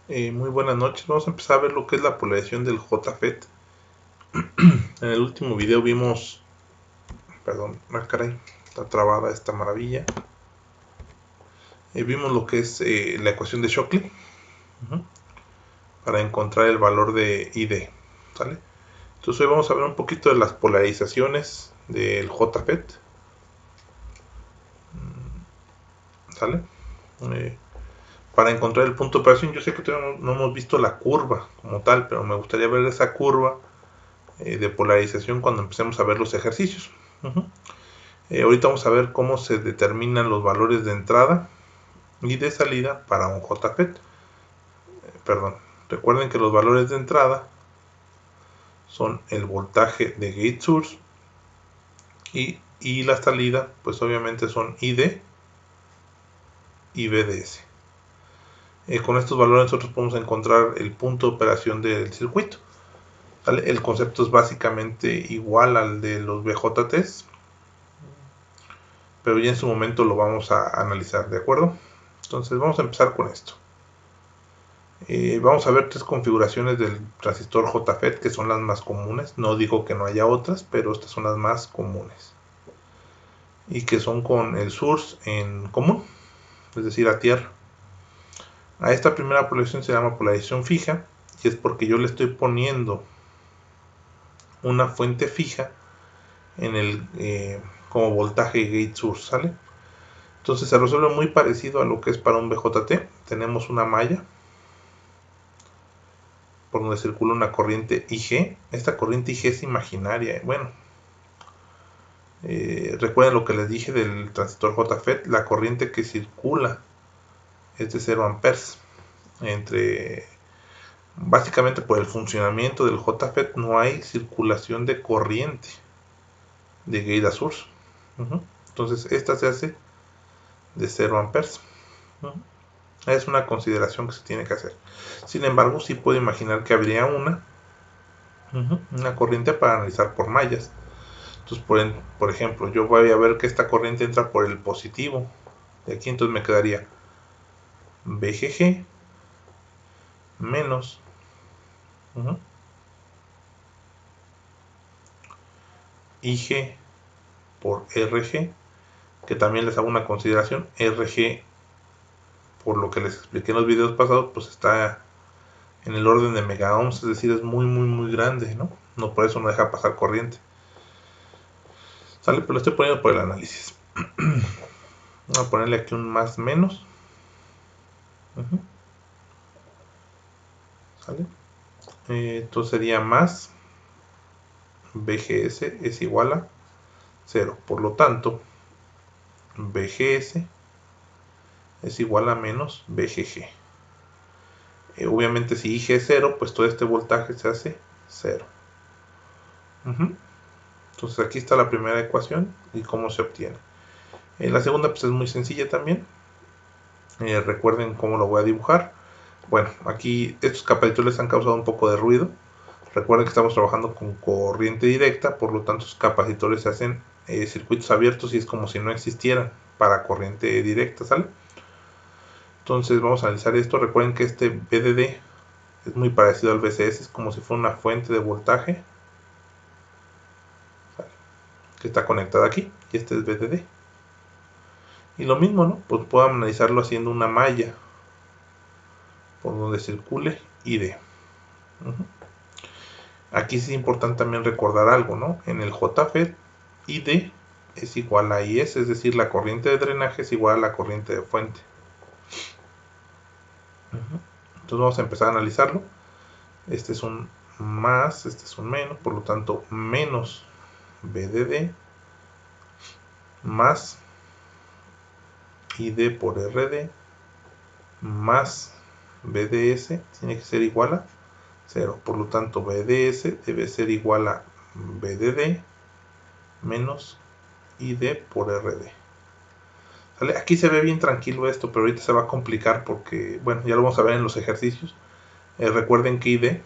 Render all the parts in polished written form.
Muy buenas noches. Vamos a empezar a ver lo que es la polarización del JFET. En el último video vimos, perdón, caray, está trabada esta maravilla. Vimos lo que es la ecuación de Shockley para encontrar el valor de ID, ¿sale? Entonces hoy vamos a ver un poquito de las polarizaciones del JFET, ¿sale? Para encontrar el punto de operación, yo sé que todavía no hemos visto la curva como tal, pero me gustaría ver esa curva de polarización cuando empecemos a ver los ejercicios. Ahorita vamos a ver cómo se determinan los valores de entrada y de salida para un JFET. Perdón, recuerden que los valores de entrada son el voltaje de gate source y la salida pues obviamente son ID y BDS. Con estos valores nosotros podemos encontrar el punto de operación del circuito. ¿Vale? El concepto es básicamente igual al de los BJTs, pero ya en su momento lo vamos a analizar, ¿de acuerdo? Entonces vamos a empezar con esto. Vamos a ver tres configuraciones del transistor JFET que son las más comunes. No digo que no haya otras, pero estas son las más comunes. Y que son con el source en común, es decir, a tierra. A esta primera polarización se llama polarización fija y es porque yo le estoy poniendo una fuente fija en el como voltaje gate source, ¿sale? Entonces se resuelve muy parecido a lo que es para un BJT. Tenemos una malla por donde circula una corriente IG. Esta corriente IG es imaginaria. Bueno, recuerden lo que les dije del transistor JFET. La corriente que circula es de 0 amperes. Básicamente por el funcionamiento del JFET no hay circulación de corriente de gate a source. Entonces esta se hace de 0 amperes. Es una consideración que se tiene que hacer. Sin embargo, sí puedo imaginar que habría una corriente para analizar por mallas. Entonces, por ejemplo, yo voy a ver que esta corriente entra por el positivo de aquí, entonces me quedaría BGG menos IG por RG, que también les hago una consideración. RG, por lo que les expliqué en los videos pasados, pues está en el orden de megaohms, es decir, es muy grande, ¿no? No, por eso no deja pasar corriente. Sale, pero lo estoy poniendo por el análisis. Voy a ponerle aquí un más menos. ¿Sale? Entonces sería más BGS es igual a 0. Por lo tanto, BGS es igual a menos BGG. Obviamente si IG es 0, pues todo este voltaje se hace 0. Entonces aquí está la primera ecuación y cómo se obtiene. La segunda pues es muy sencilla también. Recuerden cómo lo voy a dibujar. Bueno, aquí estos capacitores han causado un poco de ruido. Recuerden que estamos trabajando con corriente directa, por lo tanto los capacitores se hacen circuitos abiertos y es como si no existieran para corriente directa, ¿sale? Entonces vamos a analizar esto. Recuerden que este VDD es muy parecido al VCS, es como si fuera una fuente de voltaje, ¿sale? Que está conectada aquí, y este es VDD. Y lo mismo, ¿no? Pues puedo analizarlo haciendo una malla por donde circule ID. Aquí sí es importante también recordar algo, ¿no? En el JFET, ID es igual a IS, es decir, la corriente de drenaje es igual a la corriente de fuente. Entonces vamos a empezar a analizarlo. Este es un más, este es un menos, por lo tanto menos VDD más ID por RD más BDS tiene que ser igual a 0. Por lo tanto BDS debe ser igual a BDD menos ID por RD. ¿Sale? Aquí se ve bien tranquilo esto, pero ahorita se va a complicar porque, bueno, ya lo vamos a ver en los ejercicios. Recuerden que ID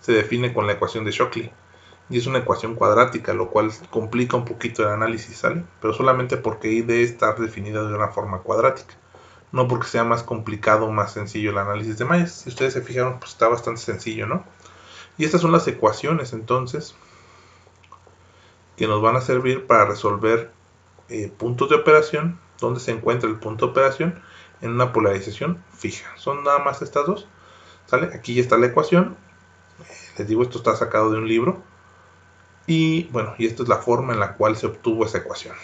se define con la ecuación de Shockley y es una ecuación cuadrática, lo cual complica un poquito el análisis, ¿sale? Pero solamente porque ID está definida de una forma cuadrática. no porque sea más complicado o más sencillo el análisis de mallas. Si ustedes se fijaron, pues está bastante sencillo, ¿no? Y estas son las ecuaciones, entonces, que nos van a servir para resolver puntos de operación, donde se encuentra el punto de operación en una polarización fija. Son nada más estas dos, ¿sale? Aquí ya está la ecuación. Les digo, esto está sacado de un libro. Y bueno, y esta es la forma en la cual se obtuvo esa ecuación.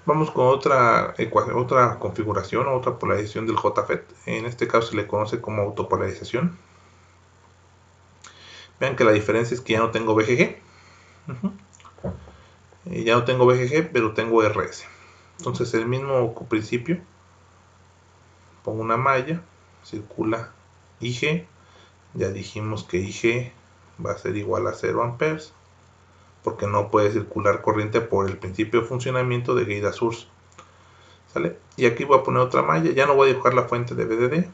Vamos con otra ecuación, otra configuración o otra polarización del JFET. En este caso se le conoce como autopolarización. Vean que la diferencia es que ya no tengo BGG. Ya no tengo BGG, pero tengo RS. Entonces el mismo principio. Pongo una malla, circula IG. Ya dijimos que IG va a ser igual a 0 amperes, porque no puede circular corriente por el principio de funcionamiento de Guida-Source. ¿Sale? Y aquí voy a poner otra malla. Ya no voy a dibujar la fuente de BDD,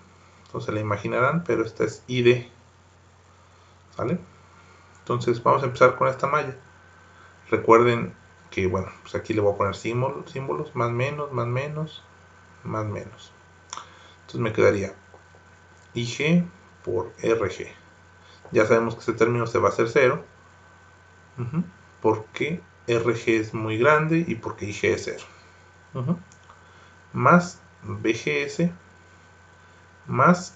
entonces la imaginarán, pero esta es ID. ¿Sale? Entonces vamos a empezar con esta malla. Recuerden que, bueno, pues aquí le voy a poner símbolos, más menos, más menos, más menos. Entonces me quedaría IG por RG. Ya sabemos que este término se va a hacer 0, porque RG es muy grande y porque IG es 0. Más BGS más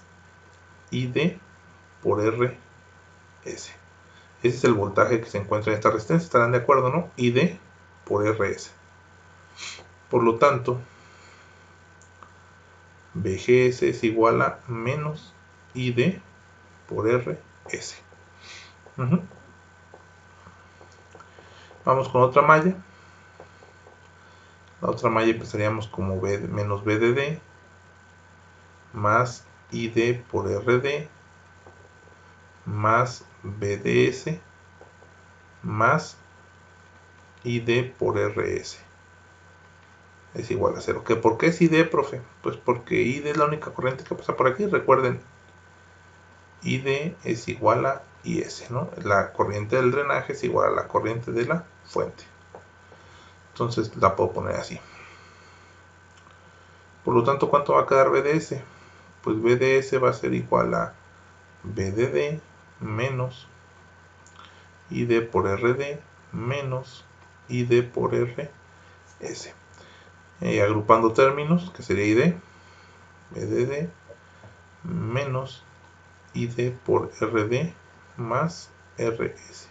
ID por RS. Ese es el voltaje que se encuentra en esta resistencia. ¿Estarán de acuerdo, no? ID por RS. Por lo tanto, BGS es igual a menos ID por RS. Vamos con otra malla. La otra malla empezaríamos como menos BDD más ID por RD más BDS más ID por RS es igual a 0. ¿Por qué es ID, profe? Pues porque ID es la única corriente que pasa por aquí. Recuerden, ID es igual a IS, ¿no? La corriente del drenaje es igual a la corriente de la fuente. Entonces la puedo poner así. Por lo tanto, ¿cuánto va a quedar BDS? Pues BDS va a ser igual a BDD menos ID por RD menos ID por RS. Agrupando términos, que sería ID, BDD menos ID por RD más RS.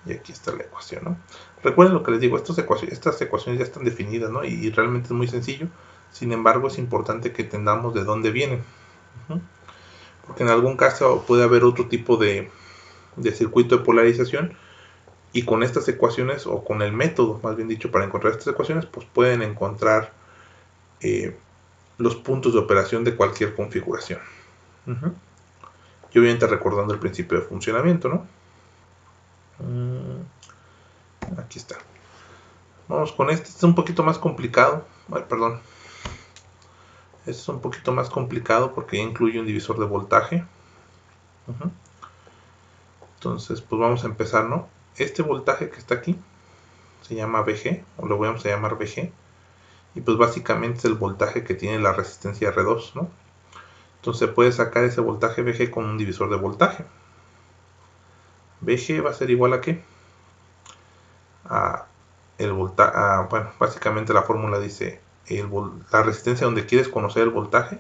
Y aquí está la ecuación, ¿no? Recuerden lo que les digo, estas ecuaciones ya están definidas, ¿no? Y realmente es muy sencillo. Sin embargo, es importante que entendamos de dónde vienen. Porque en algún caso puede haber otro tipo de circuito de polarización. Y con estas ecuaciones, o con el método, más bien dicho, para encontrar estas ecuaciones, pues pueden encontrar los puntos de operación de cualquier configuración. Y obviamente recordando el principio de funcionamiento, ¿no? Aquí está. Vamos con este es un poquito más complicado. Ay, perdón. Este es un poquito más complicado porque ya incluye un divisor de voltaje. Entonces, pues vamos a empezar, ¿no? Este voltaje que está aquí se llama VG, o lo vamos a llamar VG. Y pues básicamente es el voltaje que tiene la resistencia R2, ¿no? Entonces se puede sacar ese voltaje VG con un divisor de voltaje. VG va a ser igual a ¿qué? A el voltaje, bueno, básicamente la fórmula dice la resistencia donde quieres conocer el voltaje,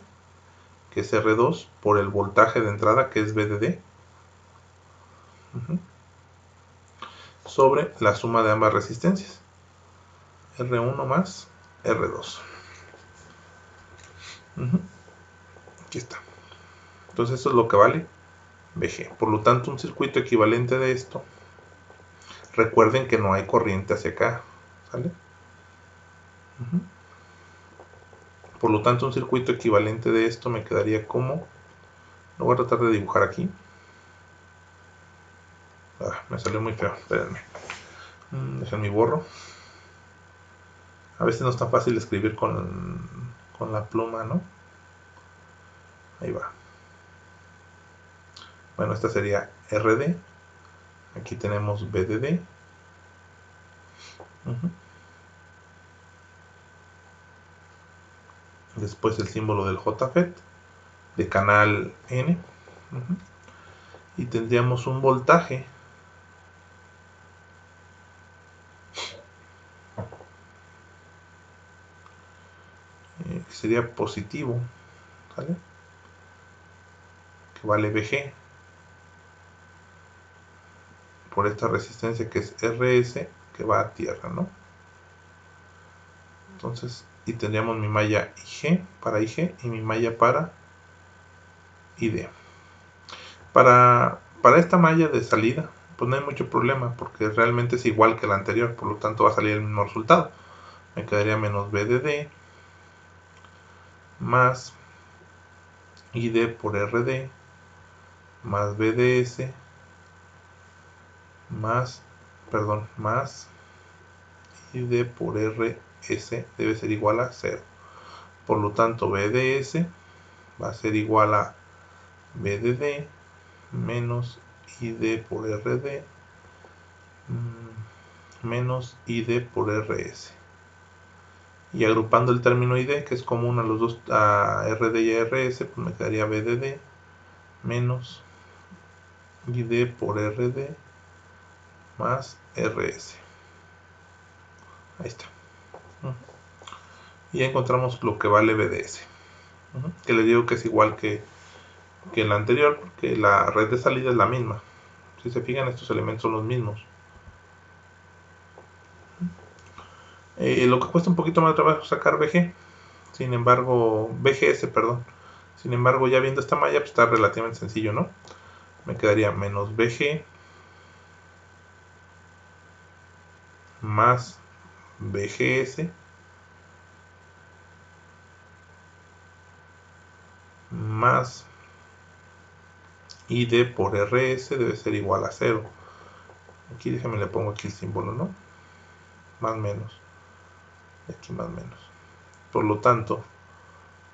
que es R2, por el voltaje de entrada, que es VDD, sobre la suma de ambas resistencias, R1 más R2. Aquí está. Entonces eso es lo que vale VG. Por lo tanto, un circuito equivalente de esto, recuerden que no hay corriente hacia acá, ¿sale? Por lo tanto, un circuito equivalente de esto me quedaría como, lo voy a tratar de dibujar aquí. Me salió muy feo, espérenme. Déjenme borro. A veces no es tan fácil escribir con la pluma, ¿no? Ahí va. Bueno, esta sería RD. Aquí tenemos BDD. después el símbolo del JFET de canal N, y tendríamos un voltaje que sería positivo, ¿vale? Que vale VG por esta resistencia que es RS, que va a tierra, ¿no? Entonces, y tendríamos mi malla IG para IG y mi malla para ID. Para esta malla de salida, pues no hay mucho problema, porque realmente es igual que la anterior, por lo tanto va a salir el mismo resultado. Me quedaría menos BDD más ID por RD más BDS más ID por RS debe ser igual a 0. Por lo tanto, BDS va a ser igual a BDD menos ID por RD menos ID por RS. Y agrupando el término ID, que es común a los dos, a RD y a RS, pues me quedaría BDD menos ID por RD más RS. Ahí está. Y ya encontramos lo que vale BDS, que les digo que es igual que la anterior, porque la red de salida es la misma. Si se fijan, estos elementos son los mismos. Lo que cuesta un poquito más de trabajo sacar VG, sin embargo, VGS, perdón. Sin embargo, ya viendo esta malla, pues está relativamente sencillo, ¿no? Me quedaría menos VG más VGS más ID por RS debe ser igual a 0. Aquí déjame le pongo aquí el símbolo, ¿no? Más menos. Aquí más menos. Por lo tanto,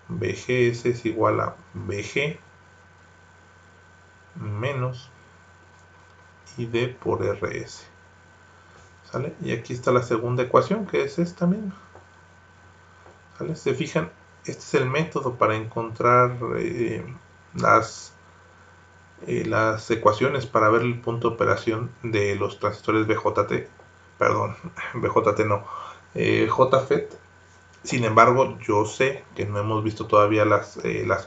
VGS es igual a VG menos ID por RS. ¿Sale? Y aquí está la segunda ecuación, que es esta misma. ¿Sale? Se fijan, este es el método para encontrar las ecuaciones para ver el punto de operación de los transistores BJT. Perdón, BJT no. JFET. Sin embargo, yo sé que no hemos visto todavía las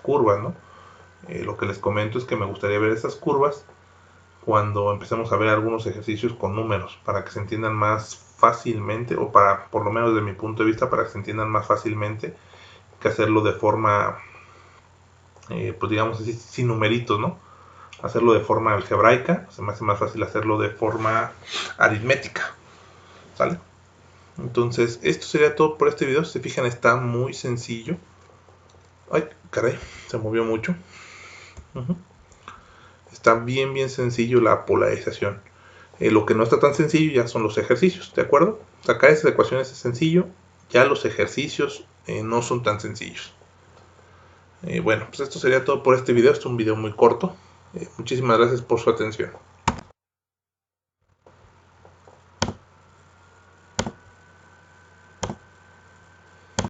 curvas, ¿no? Lo que les comento es que me gustaría ver esas curvas cuando empecemos a ver algunos ejercicios con números, para que se entiendan más fácilmente, o para, por lo menos desde mi punto de vista, para que se entiendan más fácilmente que hacerlo de forma, pues digamos así, sin numeritos, ¿no? Hacerlo de forma algebraica, se me hace más fácil hacerlo de forma aritmética, ¿sale? Entonces, esto sería todo por este video. Si se fijan, está muy sencillo. Ay, caray, se movió mucho. Está bien sencillo la polarización. Lo que no está tan sencillo ya son los ejercicios, ¿de acuerdo? Sacar esas ecuaciones es sencillo, ya los ejercicios no son tan sencillos. Bueno, pues esto sería todo por este video. Este es un video muy corto. Muchísimas gracias por su atención.